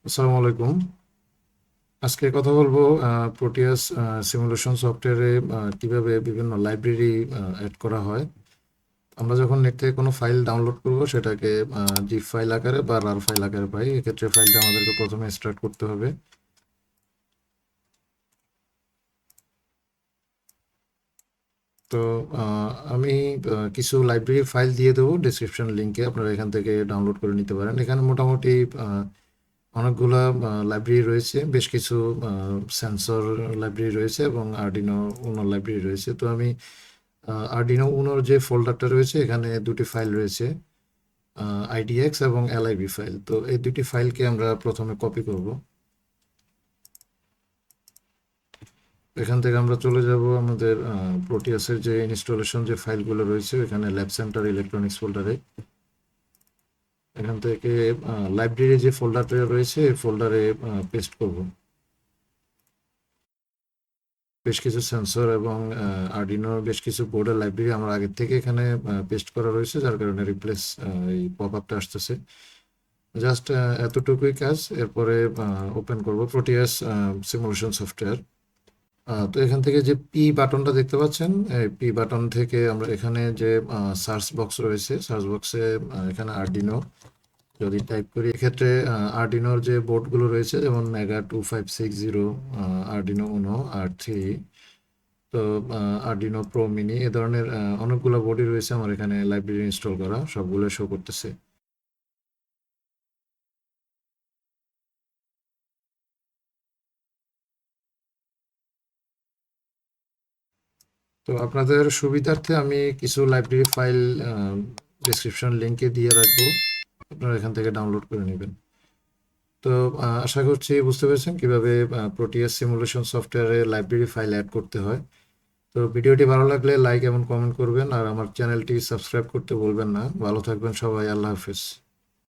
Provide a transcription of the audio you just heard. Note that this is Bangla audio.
আসসালামু আলাইকুম। আজকে কথা বলবো প্রোটিয়াস সিমুলেশন সফটওয়্যারে কিভাবে বিভিন্ন লাইব্রেরি অ্যাড করা হয়। আমরা যখন নেট থেকে কোনো ফাইল ডাউনলোড করব সেটাকে জিপ ফাইল আকারে বা রার ফাইল আকারে পাই। এক্ষেত্রে ফাইলটা আমাদেরকে প্রথমে এক্সট্রাক্ট করতে হবে। তো আমি কিছু লাইব্রেরি ফাইল দিয়ে দেবো ডিসক্রিপশন লিঙ্কে, আপনারা এখান থেকে ডাউনলোড করে নিতে পারেন। এখানে মোটামুটি অনেকগুলা লাইব্রেরি রয়েছে, বেশ কিছু সেন্সর লাইব্রেরি রয়েছে এবং আরডিনো উনো লাইব্রেরি রয়েছে। তো আমি আরডিনো উনোর যে ফোল্ডারটা রয়েছে এখানে দুটি ফাইল রয়েছে, আইডিএক্স এবং এলআইবি ফাইল। তো এই দুটি ফাইলকে আমরা প্রথমে কপি করব। এখান থেকে আমরা চলে যাব আমাদের প্রোটিয়াসের যে ইনস্টলেশন যে ফাইলগুলো রয়েছে এখানে ল্যাব সেন্টার ইলেকট্রনিক্স ফোল্ডারে। এখান থেকে লাইব্রেরি যে ফোল্ডারটা রয়েছে এই ফোল্ডারে পেস্ট করব। বেশ কিছু সেন্সর এবং আরডিনোর বেশ কিছু বোর্ডের লাইব্রেরি আমার আগের থেকে এখানে পেস্ট করা রয়েছে, যার কারণে রিপ্লেস এই পপ আপটা আসতেছে। জাস্ট এতটুকুই কাজ। এরপরে ওপেন করব প্রোটিয়াস সিমুলেশন সফটওয়্যার। তো এখান থেকে যে পি বাটনটা দেখতে পাচ্ছেন, এই পি বাটন থেকে আমরা এখানে যে সার্চ বক্স রয়েছে, সার্চ বক্সে এখানে আরডিনো যদি টাইপ করি, এক্ষেত্রে আরডিনোর যে বোর্ডগুলো রয়েছে যেমন মেগা 2560, আরডিনো উনো আর3, তো আরডিনো প্রো মিনি, এ ধরনের অনেকগুলো বোর্ডই রয়েছে আমার এখানে লাইব্রেরি ইনস্টল করা, সবগুলো শো করতেছে। তো আপনাদের সুবিধার্থে আমি কিছু লাইব্রেরি ফাইল ডিসক্রিপশন লিঙ্কে দিয়ে রাখবো, আপনারা এখান থেকে ডাউনলোড করে নেবেন। তো আশা করছি বুঝতে পেরেছেন কিভাবে প্রোটিয়াস সিমুলেশন সফটওয়্যারে লাইব্রেরি ফাইল অ্যাড করতে হয়। তো ভিডিওটি ভালো লাগলে লাইক এবং কমেন্ট করবেন, আর আমার চ্যানেলটি সাবস্ক্রাইব করতে বলবেন না। ভালো থাকবেন সবাই, আল্লাহ হাফেজ।